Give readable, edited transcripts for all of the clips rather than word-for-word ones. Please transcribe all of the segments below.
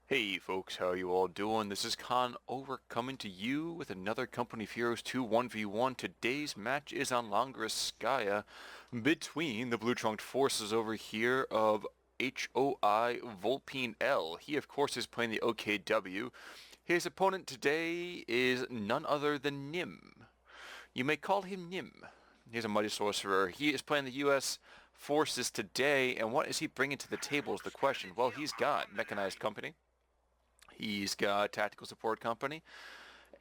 Hey folks, how you all doing? This is Khan over coming to you with another Company of Heroes 2 1v1. Today's match is on Langraskaya between the blue-trunked forces over here of HOI Vulpine L. He of course is playing the OKW. His opponent today is none other than Nim. You may call him Nim. He's a mighty sorcerer. He is playing the US forces today, and what is he bringing to the table is the question. Well, he's got Mechanized Company. He's got Tactical Support Company,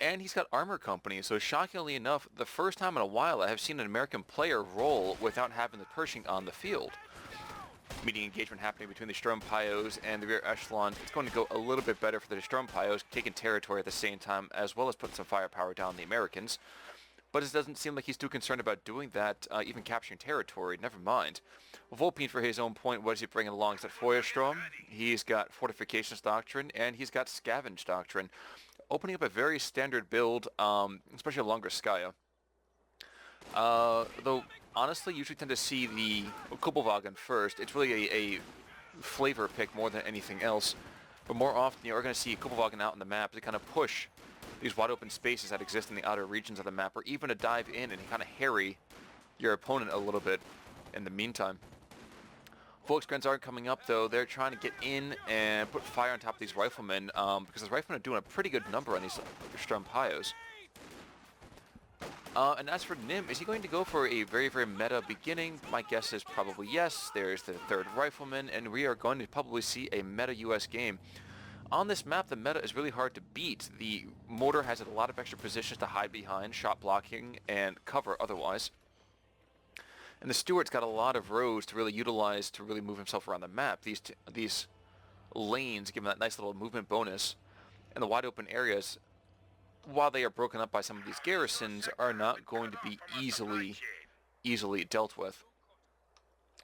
and he's got Armor Company. So shockingly enough, the first time in a while I have seen an American player roll without having the Pershing on the field. Meeting engagement happening between the Sturmpyos and the rear echelon. It's going to go a little bit better for the Sturmpyos, taking territory at the same time, as well as putting some firepower down the Americans. But it doesn't seem like he's too concerned about doing that, even capturing territory, never mind. Vulpine, for his own point, what is he bringing along? He's got Feuerstrom, he's got Fortifications Doctrine, and he's got Scavenge Doctrine. Opening up a very standard build, especially along Langraskaya. Though, honestly, you usually tend to see the Kuppelwagen first. It's really a flavor pick more than anything else. But more often, you're going to see Kuppelwagen out on the map to kind of push these wide open spaces that exist in the outer regions of the map, or even to dive in and kind of harry your opponent a little bit in the meantime. Volksgrens aren't coming up though. They're trying to get in and put fire on top of these riflemen, because the riflemen are doing a pretty good number on these Sturmpyos. And as for Nim, is he going to go for a very, very meta beginning? My guess is probably yes. There's the third rifleman, and we are going to probably see a meta US game. On this map, the meta is really hard to beat. The mortar has a lot of extra positions to hide behind, shot blocking, and cover otherwise. And the Stewart's got a lot of roads to really utilize to really move himself around the map. These lanes give him that nice little movement bonus. And the wide open areas, while they are broken up by some of these garrisons, are not going to be easily dealt with.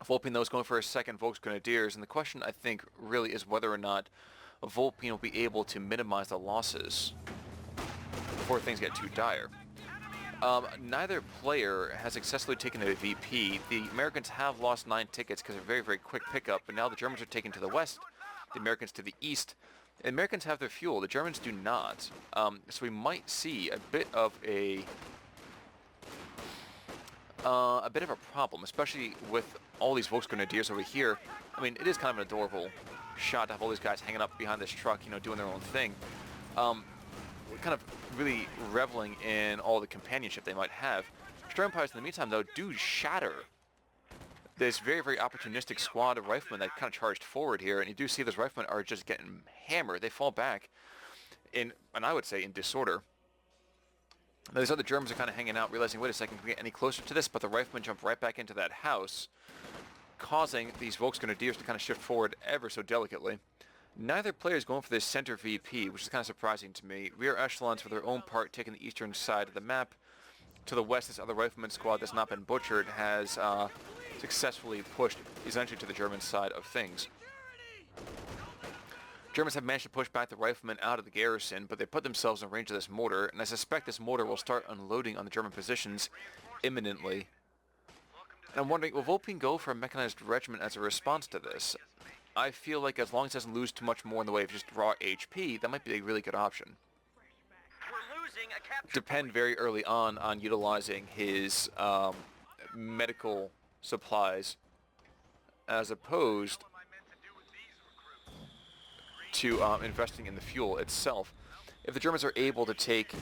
Vulpine, though, is going for a second Volksgrenadiers, and the question, I think, really is whether or not Vulpine will be able to minimize the losses before things get too dire. Neither player has successfully taken a VP. The Americans have lost 9 tickets because of a very, very quick pickup, but now the Germans are taken to the west, the Americans to the east. The Americans have their fuel, the Germans do not. So we might see a bit of a problem, especially with all these Volksgrenadiers over here. I mean, it is kind of an adorable shot to have all these guys hanging up behind this truck, you know, doing their own thing. Kind of really reveling in all the companionship they might have. Sturmpyos, in the meantime, though, do shatter this very, very opportunistic squad of riflemen that kind of charged forward here, and you do see those riflemen are just getting hammered. They fall back and I would say, in disorder. Now, these other Germans are kind of hanging out, realizing, wait a second, can we get any closer to this? But the riflemen jump right back into that house, causing these Volksgrenadiers to kind of shift forward ever so delicately. Neither player is going for this center VP, which is kind of surprising to me. Rear echelons, for their own part, taking the eastern side of the map. To the west, this other rifleman squad that's not been butchered has successfully pushed essentially to the German side of things. Germans have managed to push back the riflemen out of the garrison, but they put themselves in range of this mortar, and I suspect this mortar will start unloading on the German positions imminently. And I'm wondering, will Vulpine go for a mechanized regiment as a response to this? I feel like as long as it doesn't lose too much more in the way of just raw HP, that might be a really good option. Depend very early on utilizing his medical supplies as opposed to investing in the fuel itself. If the Germans are able to take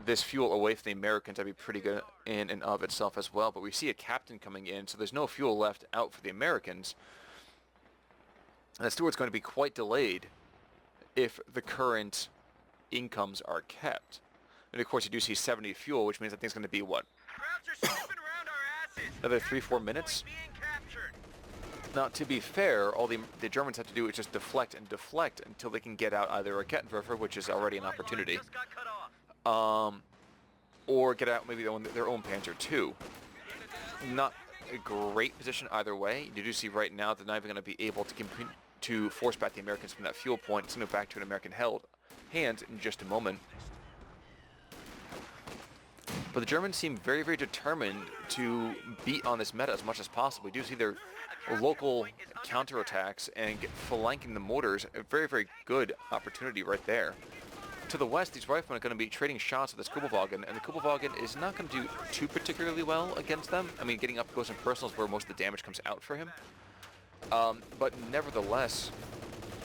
this fuel away from the Americans, that'd be pretty good in and of itself as well. But we see a captain coming in, so there's no fuel left out for the Americans. And the Stuart's going to be quite delayed if the current incomes are kept. And of course you do see 70 fuel, which means that thing's going to be, what? Another 3-4 minutes? Now, to be fair, all the Germans have to do is just deflect and deflect until they can get out either a Kettenwerfer, which is already an opportunity, or get out maybe their own Panzer II. Not a great position either way. You do see right now they're not even going to be able to force back the Americans from that fuel point. It's going to go back to an American-held hand in just a moment. But the Germans seem very, very determined to beat on this meta as much as possible. We do see they're local counterattacks and flanking the mortars. A very, very good opportunity right there. To the west, these riflemen are going to be trading shots with this Kubelwagen, and the Kubelwagen is not going to do too particularly well against them. I mean, getting up close and personal is where most of the damage comes out for him. But nevertheless,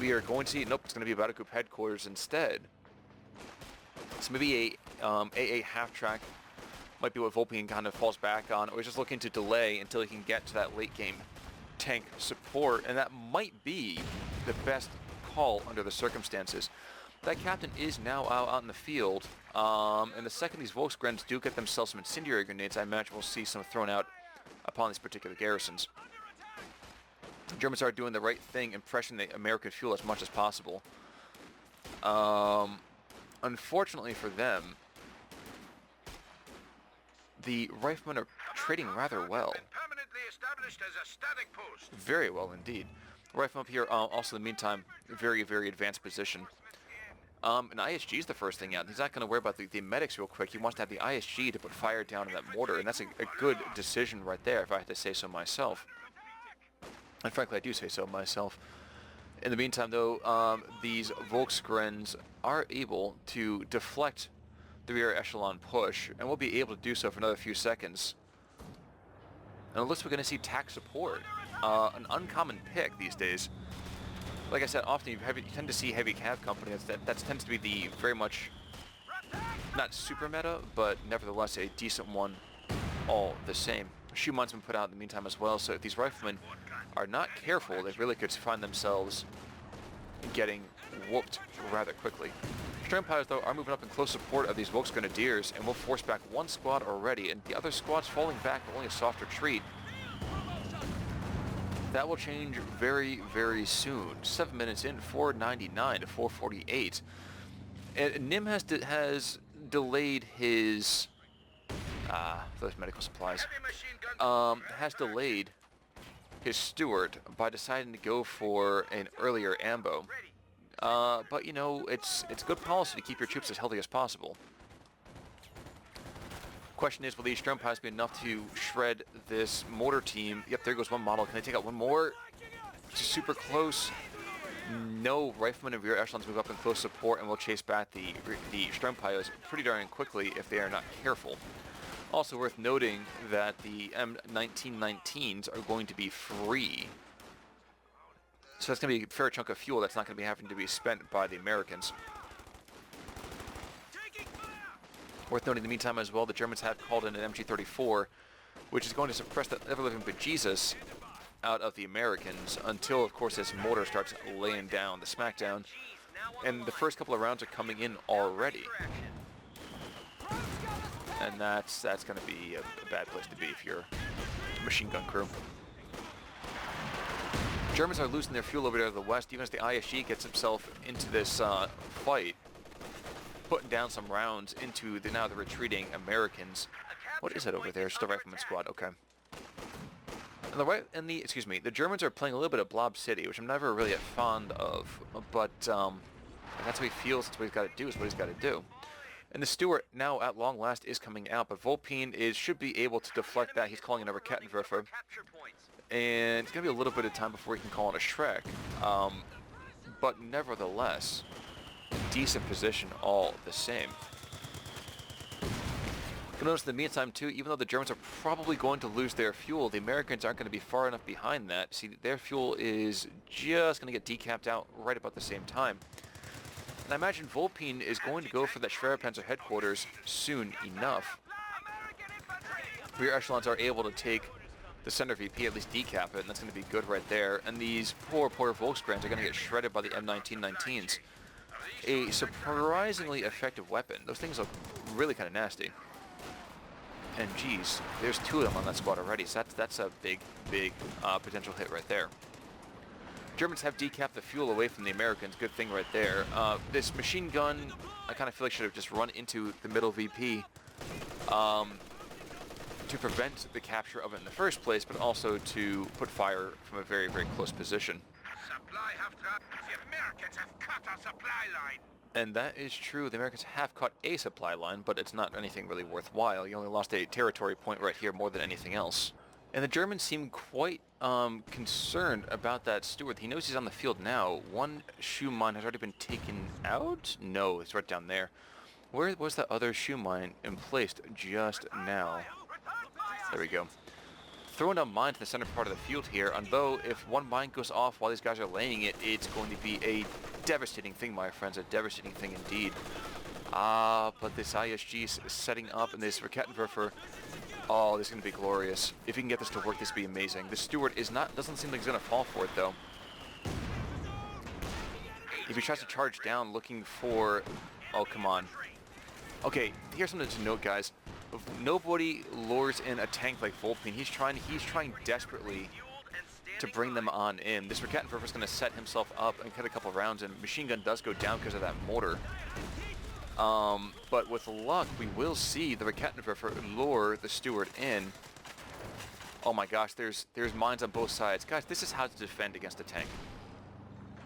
we are going to see, nope, it's going to be Battle Group Headquarters instead. So maybe a AA half-track might be what Vulpine kind of falls back on, or he's just looking to delay until he can get to that late-game tank support, and that might be the best call under the circumstances. That captain is now out in the field, and the second these Volksgrens do get themselves some incendiary grenades, I imagine we'll see some thrown out upon these particular garrisons. The Germans are doing the right thing and pressuring the American fuel as much as possible. Unfortunately for them, the riflemen are trading rather well. Very well indeed. The riflemen up here, also in the meantime, very, very advanced position. And ISG is the first thing out. He's not going to worry about the medics real quick. He wants to have the ISG to put fire down on that mortar, and that's a good decision right there, if I had to say so myself. And frankly, I do say so myself. In the meantime, though, these Volksgrens are able to deflect the rear echelon push, and we'll be able to do so for another few seconds. And it looks like we're going to see TAC support. An uncommon pick these days. Like I said, often you tend to see heavy cav companies. That tends to be the very much, not super meta, but nevertheless a decent one all the same. Schumann's been put out in the meantime as well, so if these riflemen are not careful, they really could find themselves getting whooped rather quickly. Sturmpires, though, are moving up in close support of these Volksgrenadiers, and will force back one squad already, and the other squad's falling back, only a soft retreat. That will change very, very soon. 7 minutes in, 499 to 448. And Nim has delayed his... those medical supplies. Has delayed his Stuart by deciding to go for an earlier ambo. But, you know, it's good policy to keep your troops as healthy as possible. Question is, will these Sturmpies be enough to shred this mortar team? Yep, there goes one model. Can they take out one more? Just super close. No, riflemen and rear echelons move up in close support and will chase back the Sturmpies pretty darn quickly if they are not careful. Also worth noting that the M1919s are going to be free. So that's going to be a fair chunk of fuel that's not going to be having to be spent by the Americans. Worth noting in the meantime as well, the Germans have called in an MG34, which is going to suppress the ever-living bejesus out of the Americans until, of course, this mortar starts laying down the smackdown. And the first couple of rounds are coming in already. And that's going to be a bad place to be if you're a machine gun crew. Germans are losing their fuel over there to the west, even as the ISG gets himself into this fight, putting down some rounds into the now the retreating Americans. What is it over there? It's just a rifleman squad. Okay. And the Germans are playing a little bit of Blob City, which I'm never really fond of, but that's what he feels. That's what he's got to do. Is what he's got to do. And the Stuart now at long last is coming out, but Vulpine should be able to deflect that. He's calling another Kettenwerfer, and it's gonna be a little bit of time before he can call on a Shrek. But nevertheless, decent position all the same. You'll notice in the meantime too, even though the Germans are probably going to lose their fuel, the Americans aren't going to be far enough behind that. See, their fuel is just going to get decapped out right about the same time. And I imagine Vulpine is going to go for that Schwerpanzer headquarters soon enough. Rear echelons are able to take the center VP, at least decap it, and that's going to be good right there. And these poor Volksgrens are going to get shredded by the M1919s. A surprisingly effective weapon. Those things look really kind of nasty. And geez, there's two of them on that squad already, so that's a big potential hit right there. Germans have decapped the fuel away from the Americans. Good thing right there. This machine gun, I kind of feel like should have just run into the middle VP to prevent the capture of it in the first place, but also to put fire from a very, very close position. The Americans have cut our supply line. And that is true. The Americans have cut a supply line, but it's not anything really worthwhile. You only lost a territory point right here more than anything else. And the Germans seem quite concerned about that Stewart. He knows he's on the field now. One shoe mine has already been taken out? No, it's right down there. Where was that other shoe mine placed just now? There we go. Throwing down mines in the center part of the field here, and though if one mine goes off while these guys are laying it, it's going to be a devastating thing, my friends, a devastating thing indeed. But this ISG is setting up, and this Rakettenwerfer, oh, this is going to be glorious. If he can get this to work, this would be amazing. The Stewart doesn't seem like he's going to fall for it, though. If he tries to charge down looking for, oh, come on. Okay, here's something to note, guys. Nobody lures in a tank like Vulpine. He's trying desperately to bring them on in. This Rakettenwerfer is going to set himself up and cut a couple rounds, and machine gun does go down because of that mortar. But with luck, we will see the Rakettenwerfer lure the Stewart in. Oh my gosh, there's mines on both sides. Guys, this is how to defend against a tank.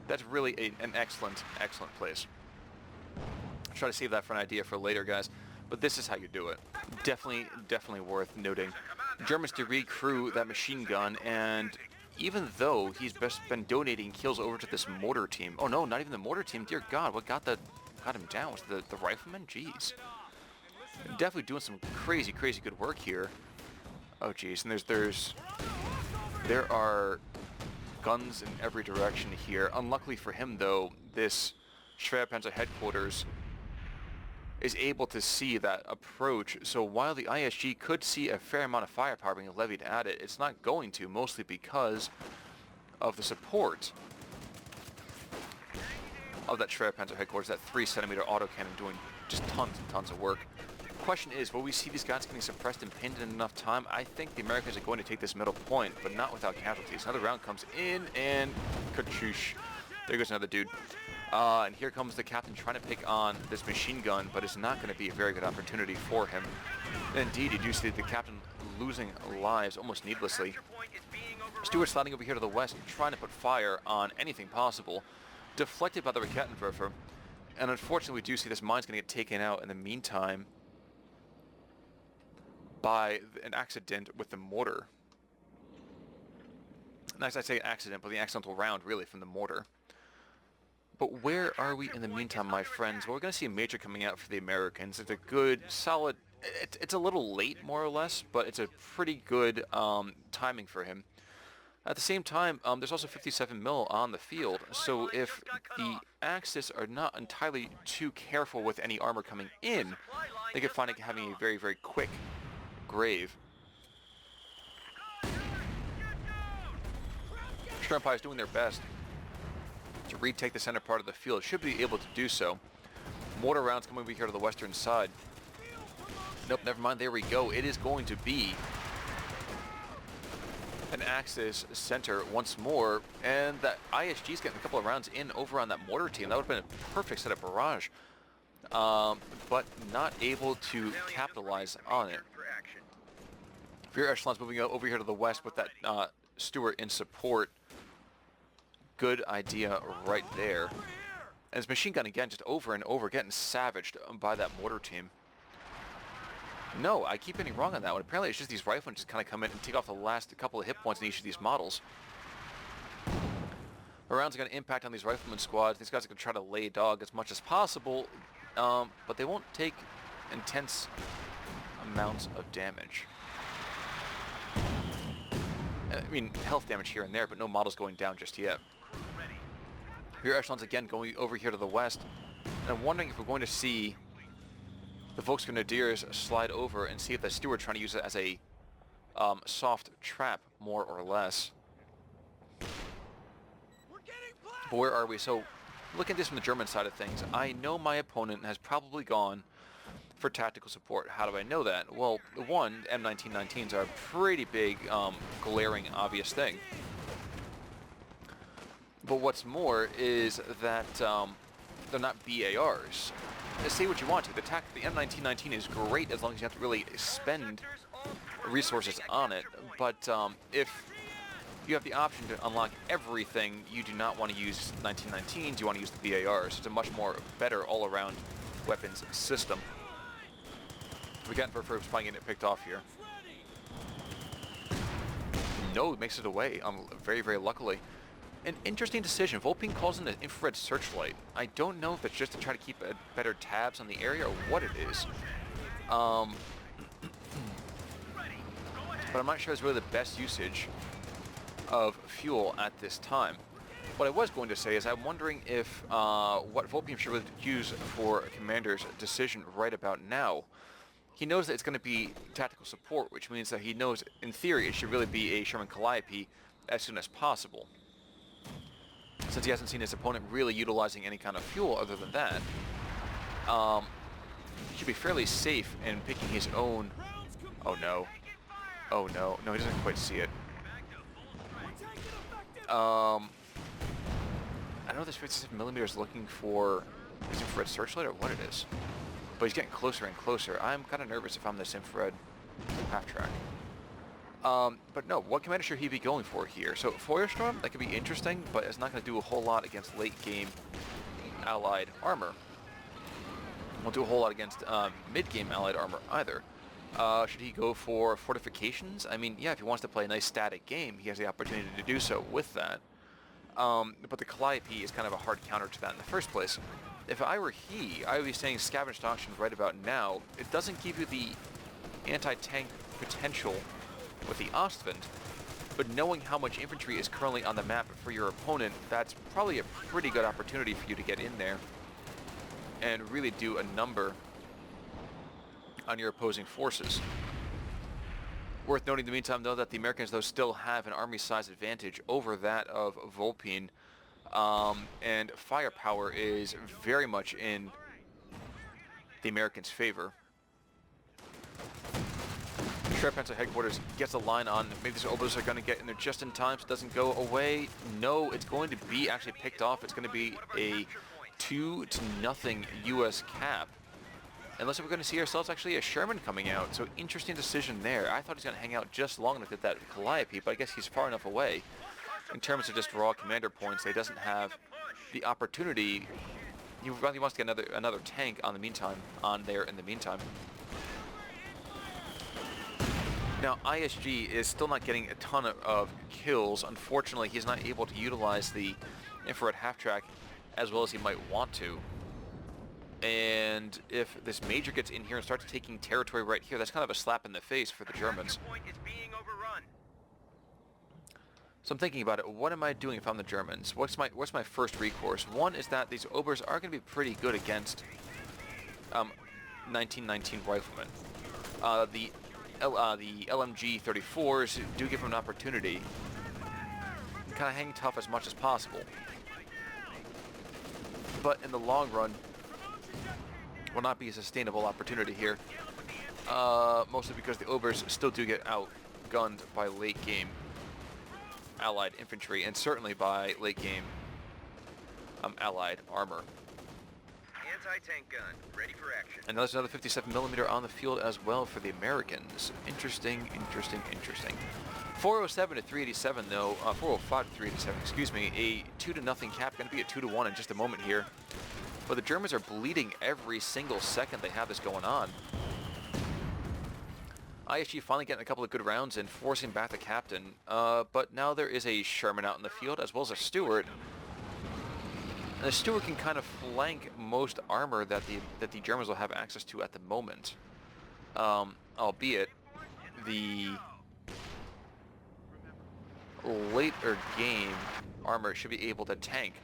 That's really an excellent place. I'll try to save that for an idea for later, guys. But this is how you do it. Definitely worth noting. Germans to recrew that machine gun, and even though he's been donating kills over to this mortar team. Oh no, not even the mortar team. Dear God, what got him down? Was the rifleman? Jeez. Definitely doing some crazy good work here. Oh jeez, and there are guns in every direction here. Unluckily for him, though, this Schwerpanzer headquarters is able to see that approach, so while the ISG could see a fair amount of firepower being levied at it, it's not going to, mostly because of the support of that Schwerpanzer headquarters, that 3-centimeter autocannon doing just tons and tons of work. Question is, will we see these guys getting suppressed and pinned in enough time? I think the Americans are going to take this middle point, but not without casualties. Another round comes in, and kachoosh. There goes another dude. And here comes the captain trying to pick on this machine gun, but it's not going to be a very good opportunity for him. Indeed, you do see the captain losing lives almost needlessly. Stewart sliding over here to the west, trying to put fire on anything possible. Deflected by the Rakettenwerfer. And unfortunately, we do see this mine's going to get taken out in the meantime by an accident with the mortar. Nice, I say accident, but the accidental round, really, from the mortar. But where are we in the meantime, my friends? Well, we're going to see a major coming out for the Americans. It's a good, solid... It's a little late, more or less, but it's a pretty good timing for him. At the same time, there's also 57 mil on the field, so if the Axis are not entirely too careful with any armor coming in, they could find it having a very quick grave. Empire is doing their best to retake the center part of the field. Should be able to do so. Mortar rounds coming over here to the western side. Nope, never mind. There we go. It is going to be an Axis center once more, and that ISG's getting a couple of rounds in over on that mortar team. That would have been a perfect set of barrage, but not able to capitalize on it. Rear echelons moving over here to the west with that Stewart in support. Good idea right there. And his machine gun again, just over and over, getting savaged by that mortar team. No, I keep getting wrong on that one. Apparently it's just these riflemen just kind of come in and take off the last couple of hit points in each of these models. The rounds are going to impact on these rifleman squads. These guys are going to try to lay dog as much as possible, but they won't take intense amounts of damage. I mean, health damage here and there, but no models going down just yet. Rear echelons again going over here to the west. And I'm wondering if we're going to see the Volksgrenadiers slide over and see if the Stewart trying to use it as a soft trap, more or less. But where are we? So, looking at this from the German side of things, I know my opponent has probably gone for tactical support. How do I know that? Well, one, M1919s are a pretty big, glaring, obvious thing. But what's more is that they're not BARs. Say what you want to. The M1919 is great as long as you have to really spend resources on it. But if you have the option to unlock everything, you do not want to use 1919s, you want to use the BARs. It's a much more better all-around weapons system. We got for probably getting it picked off here. No, makes it away. Very, very luckily. An interesting decision. Vulpine calls in an infrared searchlight. I don't know if it's just to try to keep better tabs on the area or what it is. But I'm not sure it's really the best usage of fuel at this time. What I was going to say is I'm wondering if what Vulpine should really use for a commander's decision right about now. He knows that it's going to be tactical support, which means that he knows, in theory, it should really be a Sherman Calliope as soon as possible, since he hasn't seen his opponent really utilizing any kind of fuel other than that. He should be fairly safe in picking his own... Oh no. Oh no. No, he doesn't quite see it. I don't know if this 57mm is looking for his infrared searchlight or what it is. But he's getting closer and closer. I'm kind of nervous if I'm this infrared half-track. But no, what commander should he be going for here? So Feuerstorm, that could be interesting, but it's not going to do a whole lot against late-game allied armor. Won't do a whole lot against mid-game allied armor either. Should he go for fortifications? I mean, yeah, if he wants to play a nice static game, he has the opportunity to do so with that. But the Calliope is kind of a hard counter to that in the first place. If I were he, I would be saying scavenged auction right about now. It doesn't give you the anti-tank potential with the Ostwind, but knowing how much infantry is currently on the map for your opponent, that's probably a pretty good opportunity for you to get in there and really do a number on your opposing forces. Worth noting in the meantime, though, that the Americans, though, still have an army size advantage over that of Vulpine, and firepower is very much in the Americans' favor. Sheriff Pencil headquarters gets a line on. Maybe these obos are going to get in there just in time so it doesn't go away. No, it's going to be actually picked off. It's going to be a 2-0 U.S. cap. Unless we're going to see ourselves actually a Sherman coming out. So interesting decision there. I thought he's going to hang out just long enough to get that Calliope, but I guess he's far enough away. In terms of just raw commander points, he doesn't have the opportunity. He really wants to get another tank on there in the meantime. Now, ISG is still not getting a ton of kills. Unfortunately, he's not able to utilize the infrared half-track as well as he might want to. And if this major gets in here and starts taking territory right here, that's kind of a slap in the face for the Germans. So I'm thinking about it. What am I doing if I'm the Germans? What's my first recourse? One is that these Obers are going to be pretty good against 1919 riflemen. The LMG 34s do give them an opportunity to kind of hang tough as much as possible. But in the long run, will not be a sustainable opportunity here. Mostly because the Obers still do get outgunned by late game Allied infantry, and certainly by late game Allied armor. Anti-tank gun, ready for action. And there's another 57mm on the field as well for the Americans. Interesting, interesting, interesting. 407 to 387 though, 405 to 387, excuse me, a 2-0 cap, going to be a 2-1 in just a moment here. But the Germans are bleeding every single second they have this going on. ISG finally getting a couple of good rounds and forcing back the captain, but now there is a Sherman out in the field as well as a Stuart. And the Stuart can kind of flank most armor that the Germans will have access to at the moment. Albeit the later game armor should be able to tank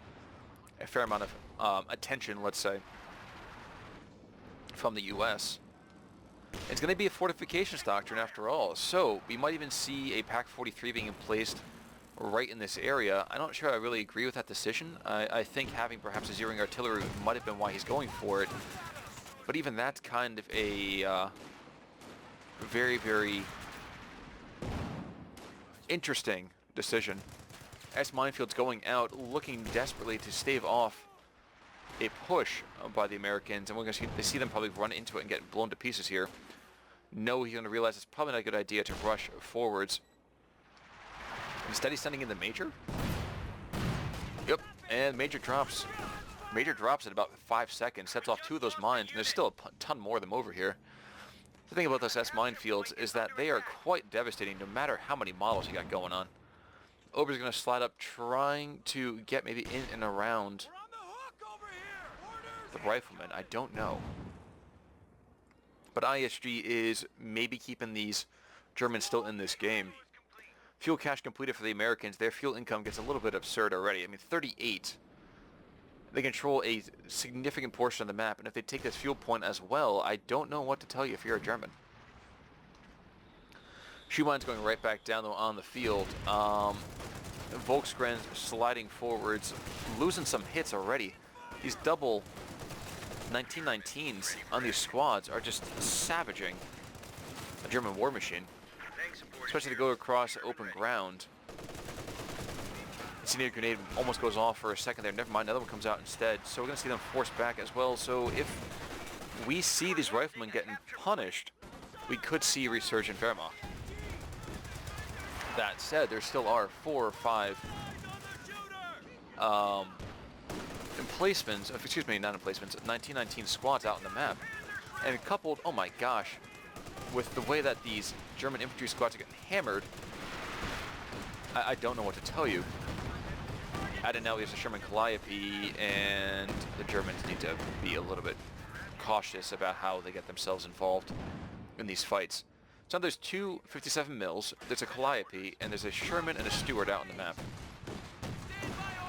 a fair amount of attention, let's say, from the U.S. It's going to be a fortifications doctrine after all, so we might even see a PaK-43 being placed right in this area. I'm not sure I really agree with that decision. I think having perhaps a zeroing artillery might have been why he's going for it, but even that's kind of a very, very interesting decision. S Minefield's going out, looking desperately to stave off a push by the Americans, and we're going to see them probably run into it and get blown to pieces here. No, he's going to realize it's probably not a good idea to rush forwards. Instead, he's sending in the Major. Yep, and Major drops. Major drops at about 5 seconds, sets off 2 of those mines, and there's still a ton more of them over here. The thing about those S minefields is that they are quite devastating no matter how many models you got going on. Ober's going to slide up trying to get maybe in and around the rifleman. I don't know. But ISG is maybe keeping these Germans still in this game. Fuel cache completed for the Americans. Their fuel income gets a little bit absurd already. I mean, 38. They control a significant portion of the map, and if they take this fuel point as well, I don't know what to tell you if you're a German. Schumann's going right back down though on the field. Volksgren sliding forwards, losing some hits already. These double 1919s on these squads are just savaging a German war machine, especially to go across open ground. Incendiary grenade almost goes off for a second there. Never mind, another one comes out instead. So we're going to see them forced back as well. So if we see these riflemen getting punished, we could see resurgent Wehrmacht. That said, there still are 4 or 5 emplacements, excuse me, not emplacements, 1919 squads out on the map. And coupled, oh my gosh, with the way that these German infantry squads are getting hammered, I don't know what to tell you. Adenauer is a Sherman Calliope, and the Germans need to be a little bit cautious about how they get themselves involved in these fights. So there's 2 57 mils, there's a Calliope, and there's a Sherman and a Stuart out on the map.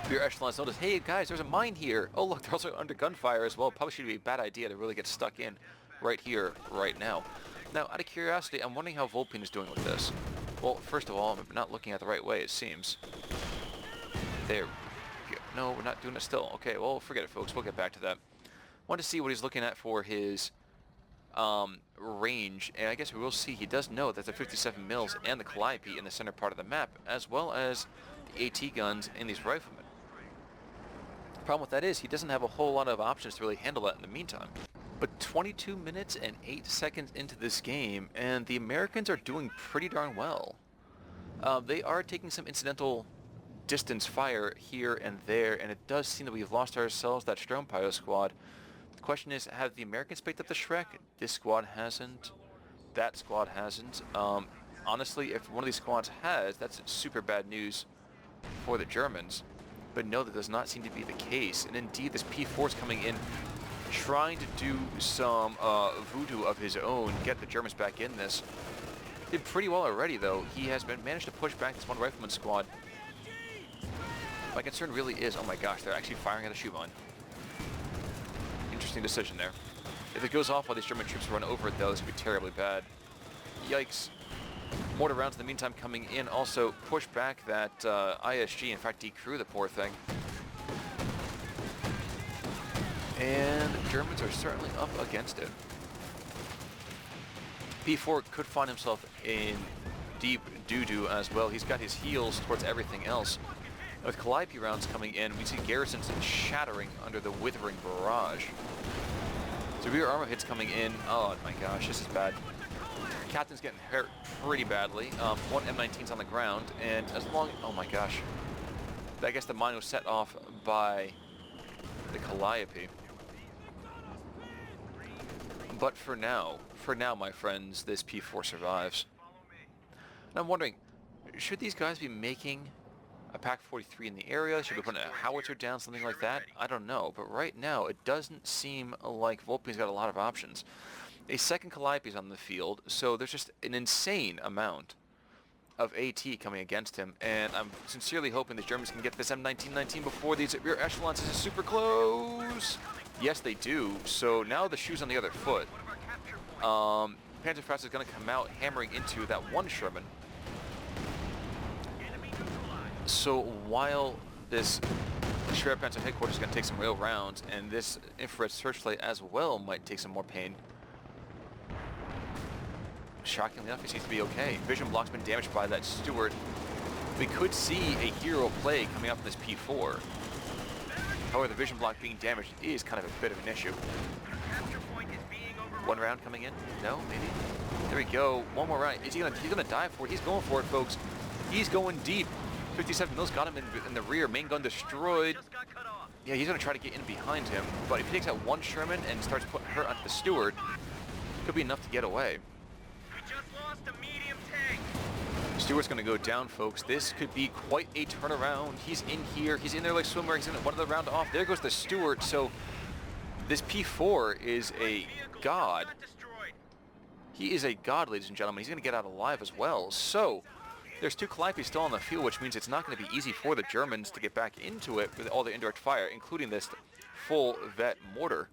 Your echelons notice, hey guys, there's a mine here. Oh look, they're also under gunfire as well. Probably should be a bad idea to really get stuck in right here, right now. Now, out of curiosity, I'm wondering how Vulpine is doing with this. Well, first of all, I'm not looking at the right way, it seems. There. No, we're not doing it still. Okay, well, forget it, folks. We'll get back to that. Want to see what he's looking at for his range, and I guess we will see he does know that the 57 mils and the Calliope in the center part of the map, as well as the AT guns and these riflemen. The problem with that is he doesn't have a whole lot of options to really handle that in the meantime. But 22 minutes and 8 seconds into this game, and the Americans are doing pretty darn well. They are taking some incidental distance fire here and there, and it does seem that we've lost ourselves that Sturmpire squad. The question is, have the Americans picked up the Shrek? This squad hasn't. That squad hasn't. Honestly, if one of these squads has, that's super bad news for the Germans. But no, that does not seem to be the case. And indeed, this P4 is coming in, trying to do some voodoo of his own, get the Germans back in this. Did pretty well already, though. He has managed to push back this one rifleman squad. My concern really is, oh my gosh, they're actually firing at a Schumann. Interesting decision there. If it goes off while these German troops run over it, though, this would be terribly bad. Yikes. Mortar rounds in the meantime coming in, also push back that ISG, in fact decrew the poor thing. And the Germans are certainly up against it. P4 could find himself in deep doo-doo as well. He's got his heels towards everything else. With Calliope rounds coming in, we see garrisons shattering under the withering barrage. So rear armor hits coming in. Oh my gosh, this is bad. Captain's getting hurt pretty badly. One M19's on the ground, and as long... Oh my gosh. I guess the mine was set off by the Calliope. But for now, my friends, this P4 survives. And I'm wondering, should these guys be making a Pack 43 in the area? Should we put a howitzer down, something like that? I don't know, but right now it doesn't seem like Vulpine's got a lot of options. A second Calliope's on the field, so there's just an insane amount of AT coming against him, and I'm sincerely hoping the Germans can get this M1919 before these rear echelons. This is super close! Yes, they do, so now the shoe's on the other foot. Panzerfaust is going to come out hammering into that one Sherman. So while this Schwerpanzer headquarters is going to take some real rounds, and this infrared searchlight as well might take some more pain. Shockingly enough, he seems to be okay. Vision block's been damaged by that Stuart. We could see a hero play coming up in this P4. However, the vision block being damaged is kind of a bit of an issue. One round coming in? No, maybe? There we go. One more round. Is he gonna die for it? He's going for it, folks. He's going deep. 57 mils got him in the rear. Main gun destroyed. Yeah, he's going to try to get in behind him. But if he takes out one Sherman and starts putting her onto the Stuart, Could be enough to get away. We just lost a medium tank. Stewart's going to go down, folks. This could be quite a turnaround. He's in here. He's in there like swimwear. He's in one of the round off. There goes the Stewart. So this P4 is a god. Got destroyed. He is a god, ladies and gentlemen. He's going to get out alive as well. So there's 2 Calliope still on the field, which means it's not going to be easy for the Germans to get back into it with all the indirect fire, including this full vet mortar.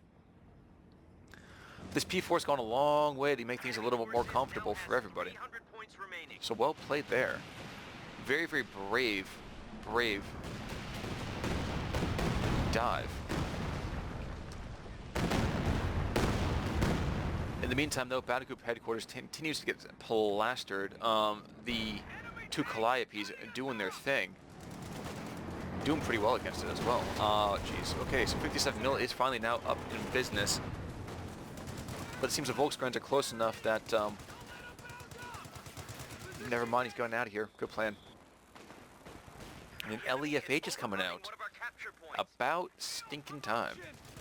This P4's gone a long way to make things a little bit more comfortable for everybody. 300 points remaining. So well played there. Very, very brave dive. In the meantime, though, Battle Group Headquarters continues to get plastered. The 2 Calliopes doing their thing. Doing pretty well against it as well. Oh, jeez. Okay, so 57 mil is finally now up in business. But it seems the Volksgrens are close enough that... never mind, he's going out of here. Good plan. And LEFH is coming out. One of our capture points. About stinking time.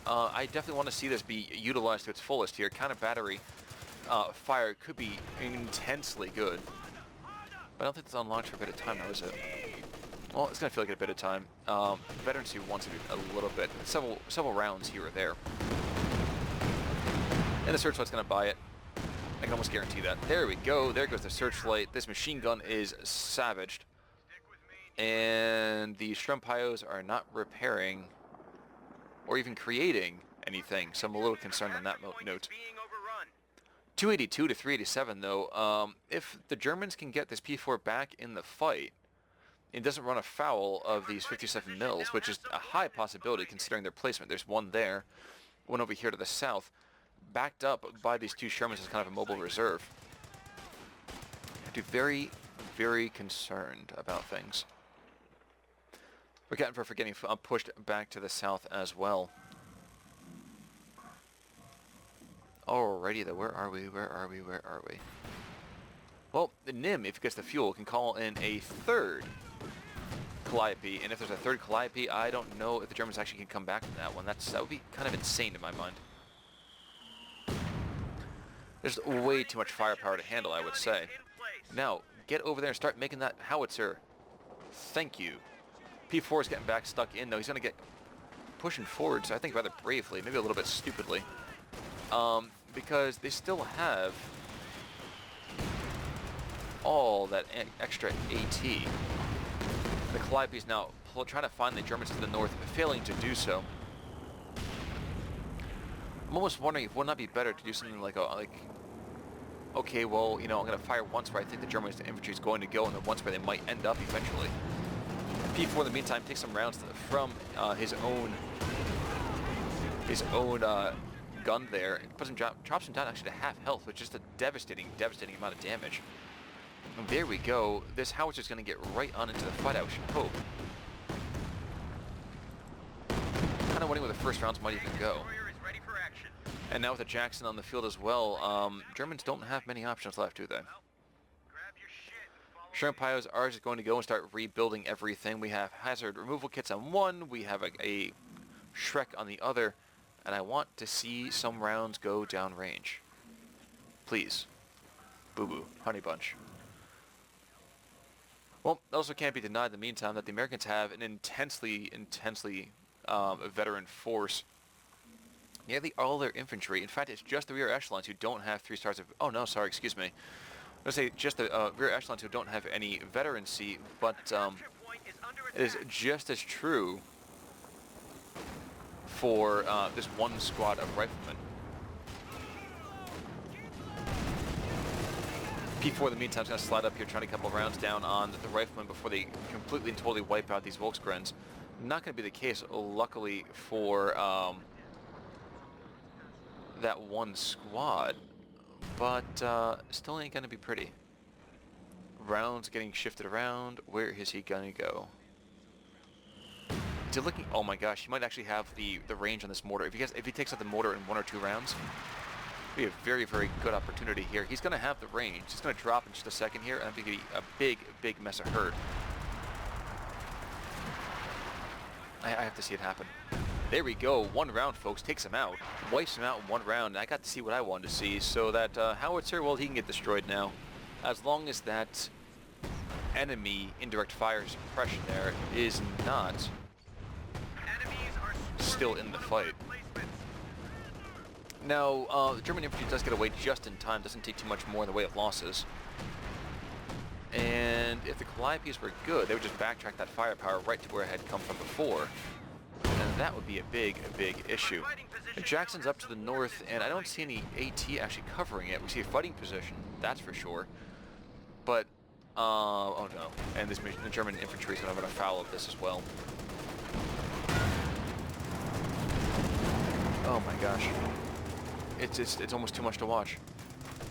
I definitely want to see this be utilized to its fullest here. Counter battery fire could be intensely good. But I don't think it's unlocked for a bit of time now, is it? Well, it's going to feel like a bit of time. Veterans who wants to do a little bit. Several rounds here or there. And the Searchlight's going to buy it. I can almost guarantee that. There we go. There goes the Searchlight. This machine gun is savaged. And the Shrimpios are not repairing or even creating anything, so I'm a little concerned on that note. Being overrun. 282 to 387, though. If the Germans can get this P4 back in the fight, it doesn't run afoul of these 57 mils, which is a high possibility considering their placement. There's one there, one over here to the south, backed up by these 2 Shermans as kind of a mobile reserve. I have to be very, very concerned about things. Forgetting for getting pushed back to the south as well. Alrighty though, where are we? Well, the NIM, if it gets the fuel, can call in a 3rd Calliope, and if there's a 3rd Calliope, I don't know if the Germans actually can come back from that one. That would be kind of insane in my mind. There's way too much firepower to handle, I would say. Now, get over there and start making that howitzer. Thank you. P4 is getting back stuck in, though. He's going to get pushing forward, so I think rather bravely, maybe a little bit stupidly. Because they still have all that extra AT. The Calliope is now trying to find the Germans to the north, failing to do so. I'm almost wondering if it would not be better to do something like, okay, well, you know, I'm going to fire once where I think the German infantry is going to go, and then once where they might end up eventually. P4 in the meantime takes some rounds from his own gun there, and puts him drops him down actually to half health, which is just a devastating amount of damage. And there we go. This howitzer is going to get right on into the fight, I should hope. Kind of wondering where the first rounds might even go. And now with the Jackson on the field as well, Germans don't have many options left, do they? Shrimpios are just going to go and start rebuilding everything. We have hazard removal kits on one, we have a Shrek on the other, and I want to see some rounds go downrange. Please. Boo-boo. Honey Bunch. Well, it also can't be denied in the meantime that the Americans have an intensely veteran force. Nearly all their infantry. In fact, it's just the rear echelons who don't have 3 stars of... Oh, no, sorry, excuse me. I was going to say just the rear echelons who don't have any veterancy, but it is just as true for this one squad of riflemen. P4 in the meantime is going to slide up here, trying to get a couple rounds down on the riflemen before they completely and totally wipe out these Volksgrens. Not going to be the case, luckily, for that one squad, but still ain't going to be pretty. Rounds getting shifted around. Where is he going to go? Is he looking? Oh my gosh, he might actually have the range on this mortar. If he takes out the mortar in 1 or 2 rounds, it'd be a very, very good opportunity here. He's going to have the range. He's going to drop in just a second here, and it'll be a big mess of hurt. I have to see it happen. There we go. One round, folks. Takes him out. Wipes him out in one round. I got to see what I wanted to see. So that howitzer, well, he can get destroyed now. As long as that enemy indirect fire suppression there is not still in the fight. Now, the German infantry does get away just in time. Doesn't take too much more in the way of losses. And if the Calliopes were good, they would just backtrack that firepower right to where it had come from before. And that would be a big issue. And Jackson's up to the north, and I don't see any AT actually covering it. We see a fighting position, that's for sure. But, oh no. And the German infantry is going to run afoul of this as well. Oh my gosh. It's almost too much to watch.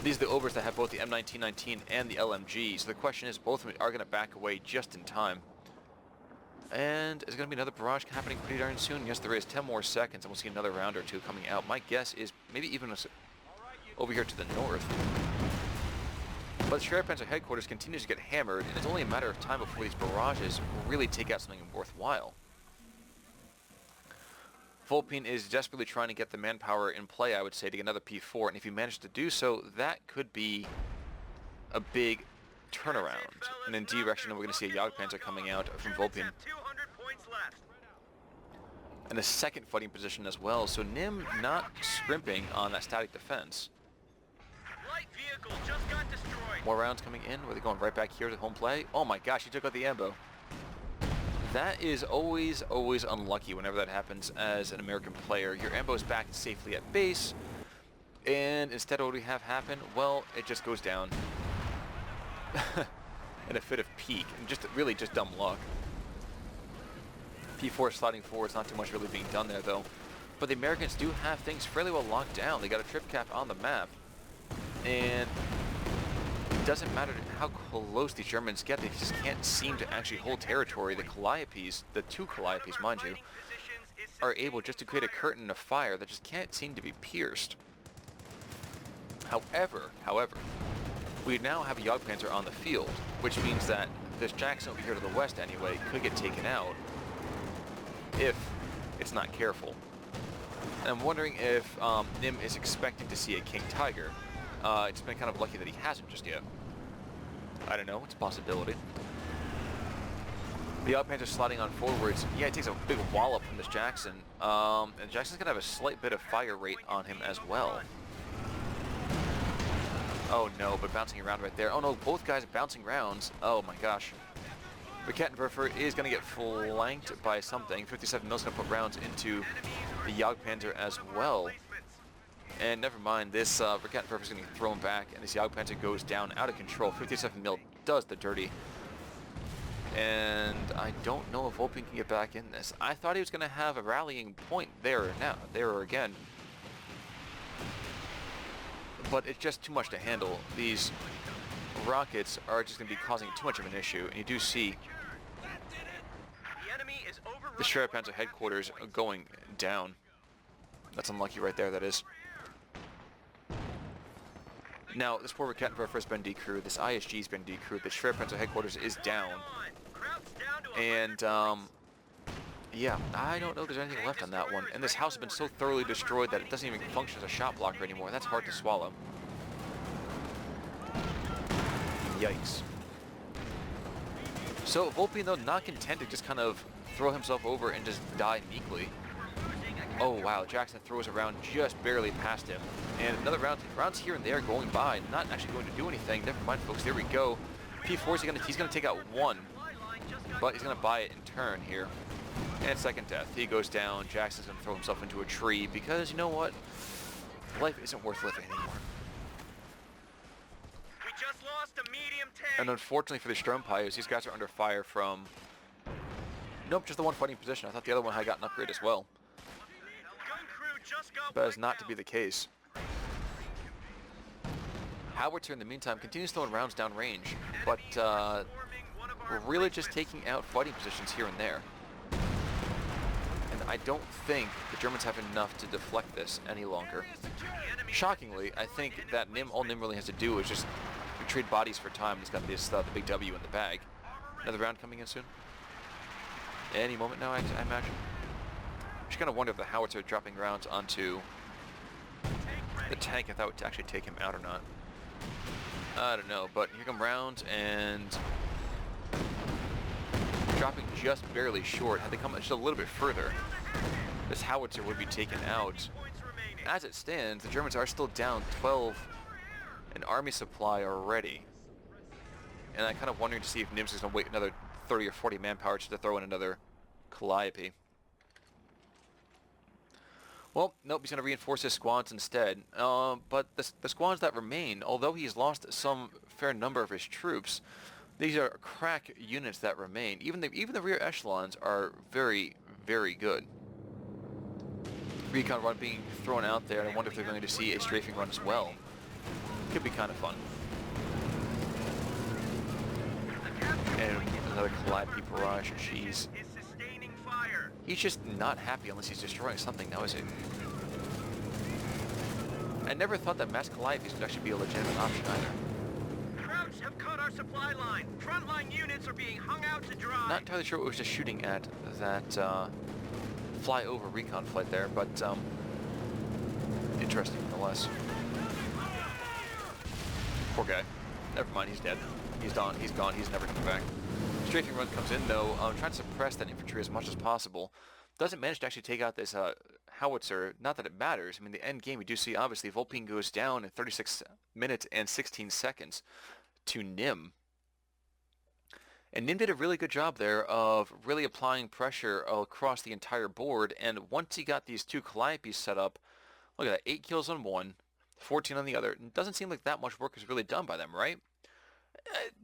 These are the Obers that have both the M1919 and the LMG, so the question is both of them are going to back away just in time. And is going to be another barrage happening pretty darn soon? Yes, there is. 10 more seconds, and we'll see another round or two coming out. My guess is maybe even over here to the north. But the Schwerpanzer headquarters continues to get hammered, and it's only a matter of time before these barrages really take out something worthwhile. Vulpine is desperately trying to get the manpower in play, I would say, to get another P4, and if he manages to do so, that could be a big turnaround. And in direction, we're going to see a Jagdpanzer coming out from Vulpine. And a second fighting position as well, so Nim not scrimping on that static defense. More rounds coming in. Were they going right back here to home play? Oh my gosh, he took out the ambo. That is always unlucky whenever that happens as an American player. Your ambo is back safely at base, and instead of what we have happen, well, it just goes down in a fit of pique, and just dumb luck. P4 sliding forward, not too much really being done there though. But the Americans do have things fairly well locked down. They got a trip cap on the map, and it doesn't matter how close the Germans get, they just can't seem to actually hold territory. The Calliopes, the two Calliopes, mind you, are able just to create a curtain of fire that just can't seem to be pierced. However, we now have a Jagdpanzer on the field, which means that this Jackson over here to the west anyway could get taken out if it's not careful. And I'm wondering if Nim is expecting to see a King Tiger. It's been kind of lucky that he hasn't just yet. I don't know, it's a possibility. The Jagdpanzer sliding on forwards. Yeah, he takes a big wallop from this Jackson. And Jackson's going to have a slight bit of fire rate on him as well. Oh no, but bouncing around right there. Oh no, both guys are bouncing rounds. Oh my gosh. Rakettenwerfer is going to get flanked by something. 57 mil is going to put rounds into the Jagdpanzer as well. And never mind, this Rakettenwerfer is going to get thrown back, and this Jagdpanzer goes down out of control. 57 mil does the dirty. And I don't know if Vulpine can get back in this. I thought he was going to have a rallying point there or again. But it's just too much to handle. These rockets are just going to be causing too much of an issue. And you do see the Schwerpanzer headquarters going down. That's unlucky right there, that is. Now, this poor Rakettenwerfer has been decrewed. This ISG has been decrewed. The Schwerpanzer headquarters is down. And, yeah, I don't know if there's anything left on that one. And this house has been so thoroughly destroyed that it doesn't even function as a shot blocker anymore. That's hard to swallow. Yikes. So, Vulpine, though, not content to just kind of throw himself over and just die meekly. Oh, wow, Jackson throws around just barely past him. And another rounds here and there going by, not actually going to do anything. Never mind, folks, there we go. P4's he's going to take out one, but he's going to buy it in turn here. And second death, he goes down. Jackson's going to throw himself into a tree because, you know what? Life isn't worth living anymore. We just lost a medium tank. And unfortunately for the Sturmpires, these guys are under fire from... Nope, just the one fighting position. I thought the other one had gotten an upgrade as well. But it's not to be the case. Howitzer, in the meantime, continues throwing rounds down range, but we're really just taking out fighting positions here and there. And I don't think the Germans have enough to deflect this any longer. Shockingly, I think that all Nim really has to do is just trade bodies for time. He's got this the big W in the bag. Another round coming in soon. Any moment now, I imagine. Just kind of wonder if the howitzer dropping rounds onto the tank, if that would actually take him out or not. I don't know, but here come rounds, and dropping just barely short. Had they come just a little bit further, this howitzer would be taken out. As it stands, the Germans are still down 12 in army supply already. And I'm kind of wondering to see if Nims is going to wait another 30 or 40 manpower just to throw in another Calliope. Well, nope, he's going to reinforce his squads instead. But the squads that remain, although he's lost some fair number of his troops, these are crack units that remain. Even the rear echelons are very, very good. Recon run being thrown out there, and I wonder if they're going to see a strafing run as well. Could be kind of fun. And another Calliope barrage. Jeez. He's just not happy unless he's destroying something now, is he? I never thought that mass Calliopes could actually be a legitimate option either. Krauts have cut our supply line. Frontline units are being hung out to dry. Not entirely sure what it was just shooting at that flyover recon flight there, but interesting nonetheless. Poor guy. Never mind, he's dead. He's gone. He's gone. He's never coming back. Strafing run comes in though, trying to suppress that infantry as much as possible. Doesn't manage to actually take out this howitzer. Not that it matters. I mean, the end game we do see obviously Vulpine goes down in 36 minutes and 16 seconds to Nim. And Nim did a really good job there of really applying pressure across the entire board. And once he got these two Calliopes set up, look at that, 8 kills on one, 14 on the other. It doesn't seem like that much work is really done by them, right?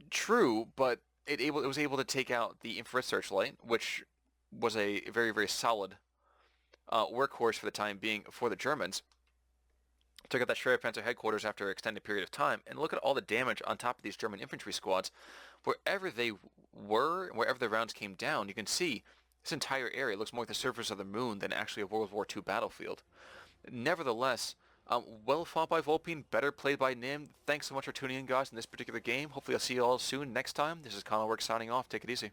True, but it was able to take out the infrared searchlight, which was a very, very solid workhorse for the time being for the Germans. Took out that Schreier Panzer headquarters after an extended period of time, and look at all the damage on top of these German infantry squads. Wherever they were, wherever the rounds came down, you can see this entire area looks more like the surface of the moon than actually a World War II battlefield. Nevertheless, well fought by Vulpine, better played by Nim. Thanks so much for tuning in, guys, in this particular game. Hopefully I'll see you all soon next time. This is ConOrWorks signing off. Take it easy.